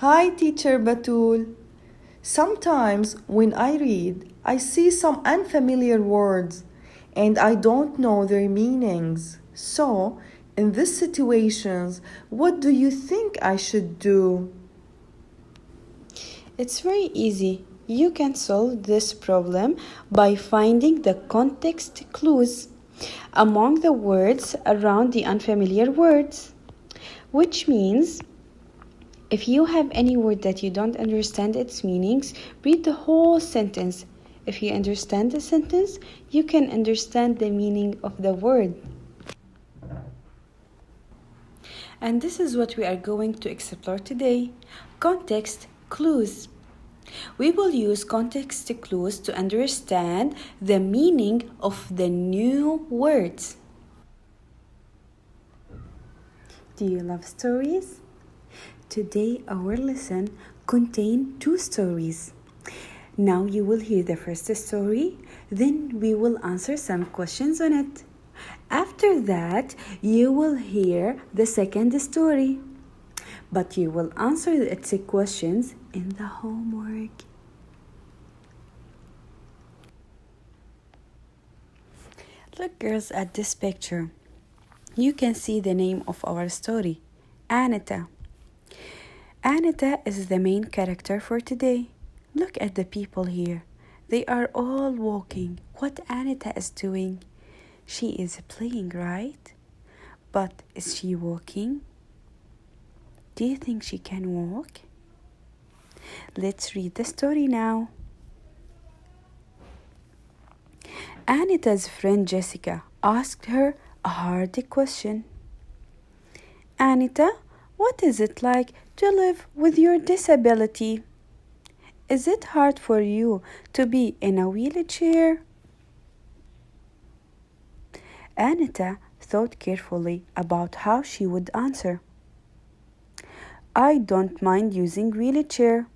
Hi, Teacher Batul. Sometimes when I read, I see some unfamiliar words and I don't know their meanings. So, in these situations, what do you think I should do? It's very easy. You can solve this problem by finding the context clues among the words around the unfamiliar words, which means if you have any word that you don't understand its meanings, read the whole sentence. If you understand the sentence, you can understand the meaning of the word. And this is what we are going to explore today. Context clues. We will use context clues to understand the meaning of the new words. Do you love stories? Today our lesson contains two stories. Now you will hear the first story, then we will answer some questions on it. After that, you will hear the second story, but you will answer its questions in the homework. Look, girls, at this picture. You can see the name of our story, Anita. Anita is the main character for today. Look at the people here. They are all walking. What Anita is doing? She is playing, right? But is she walking? Do you think she can walk? Let's read the story now. Anita's friend Jessica asked her a hard question. Anita, what is it like to live with your disability? Is it hard for you to be in a wheelchair? Anita thought carefully about how she would answer. I don't mind using wheelchair.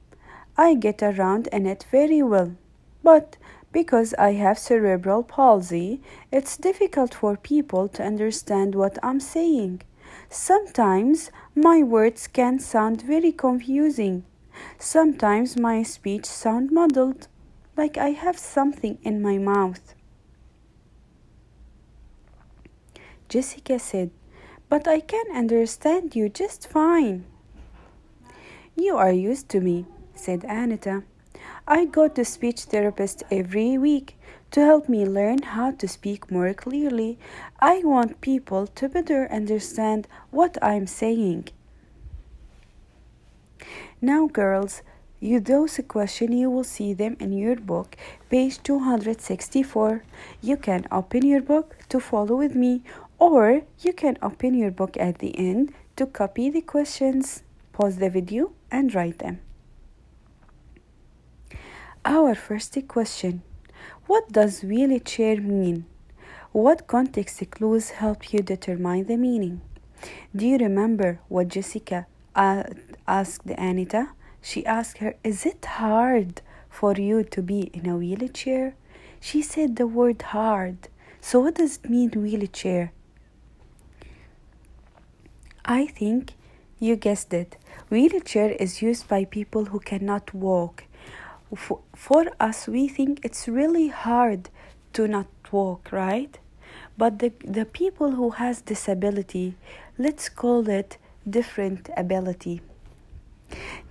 I get around in it very well. But because I have cerebral palsy, it's difficult for people to understand what I'm saying. Sometimes my words can sound very confusing. Sometimes my speech sounds muddled, like I have something in my mouth. Jessica said, but I can understand you just fine. You are used to me, said Anita. I go to speech therapist every week to help me learn how to speak more clearly. I want people to better understand what I'm saying. Now, girls, those questions you will see them in your book, page 264. You can open your book to follow with me, or you can open your book at the end to copy the questions. Pause the video and write them. Our first question. What does wheelchair mean? What context clues help you determine the meaning? Do you remember what Jessica asked Anita? She asked her, is it hard for you to be in a wheelchair? She said the word hard. So what does it mean, wheelchair? I think you guessed it. Wheelchair is used by people who cannot walk. For us, we think it's really hard to not walk, right? But the people who has disability, let's call it different ability.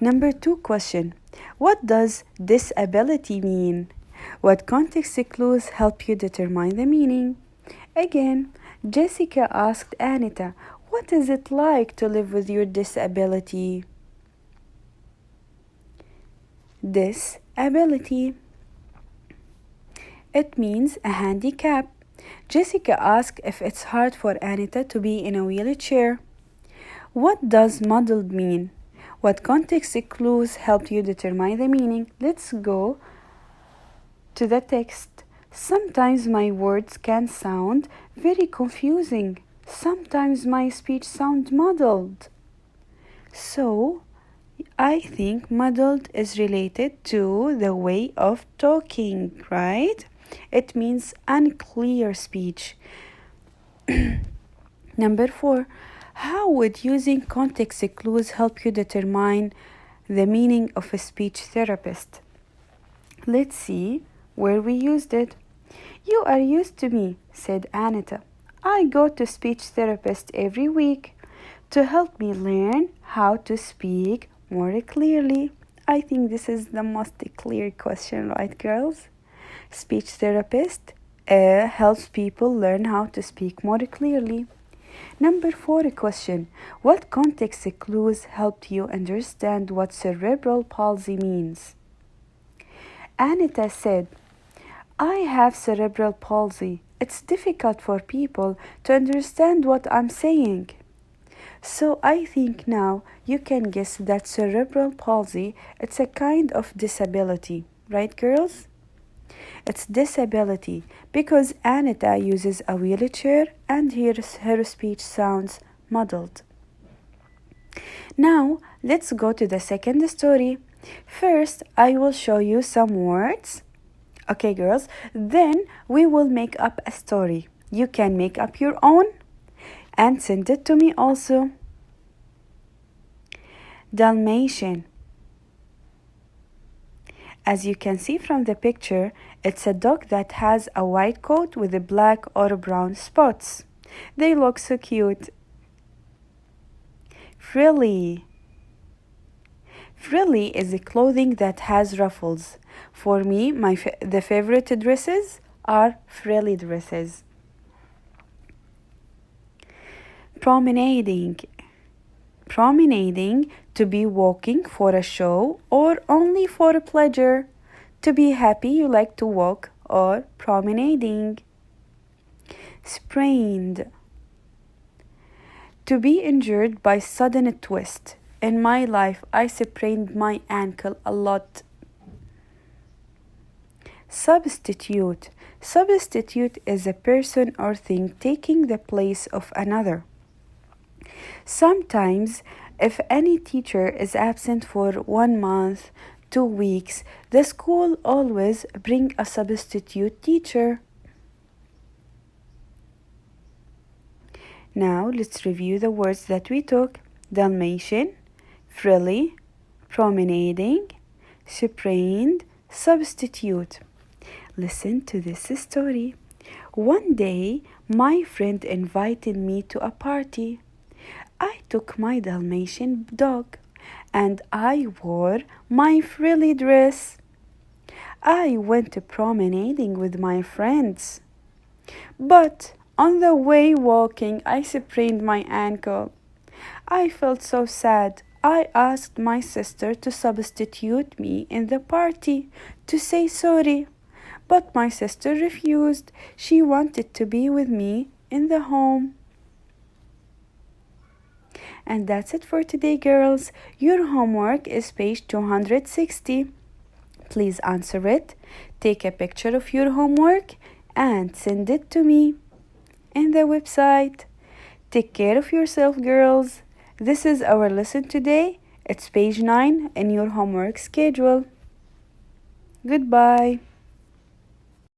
Number 2 question. What does disability mean? What context clues help you determine the meaning? Again, Jessica asked Anita, what is it like to live with your disability? Disability. It means a handicap. Jessica asked if it's hard for Anita to be in a wheelchair. What does muddled mean? What context clues help you determine the meaning? Let's go to the text. Sometimes my words can sound very confusing. Sometimes my speech sounds muddled. So, I think muddled is related to the way of talking, right? It means unclear speech. Number 4, how would using context clues help you determine the meaning of a speech therapist. Let's see where we used it. You are used to me, said Anita. I go to speech therapist every week to help me learn how to speak more clearly. I think this is the most clear question, right, girls? Speech therapist helps people learn how to speak more clearly. Number 4 question. What context clues helped you understand what cerebral palsy means? Anita said, I have cerebral palsy. It's difficult for people to understand what I'm saying. So I think now you can guess that cerebral palsy, it's a kind of disability, right, girls? It's disability because Anita uses a wheelchair and her speech sounds muddled. Now let's go to the second story. First, I will show you some words. Okay, girls, then we will make up a story. You can make up your own and send it to me also. Dalmatian. As you can see from the picture, it's a dog that has a white coat with a black or brown spots. They look so cute. Frilly. Frilly is a clothing that has ruffles. For me, the favorite dresses are frilly dresses. Promenading. Promenading, to be walking for a show or only for a pleasure. To be happy, you like to walk or promenading. Sprained. To be injured by sudden twist. In my life, I sprained my ankle a lot. Substitute. Substitute is a person or thing taking the place of another. Sometimes, if any teacher is absent for 1 month, 2 weeks, the school always bring a substitute teacher. Now, let's review the words that we took. Dalmatian, frilly, promenading, sprained, substitute. Listen to this story. One day, my friend invited me to a party. I took my Dalmatian dog and I wore my frilly dress. I went promenading with my friends. But on the way walking, I sprained my ankle. I felt so sad. I asked my sister to substitute me in the party to say sorry. But my sister refused. She wanted to be with me in the home. And that's it for today, girls. Your homework is page 260. Please answer it. Take a picture of your homework and send it to me in the website. Take care of yourself, girls. This is our lesson today. It's page 9 in your homework schedule. Goodbye.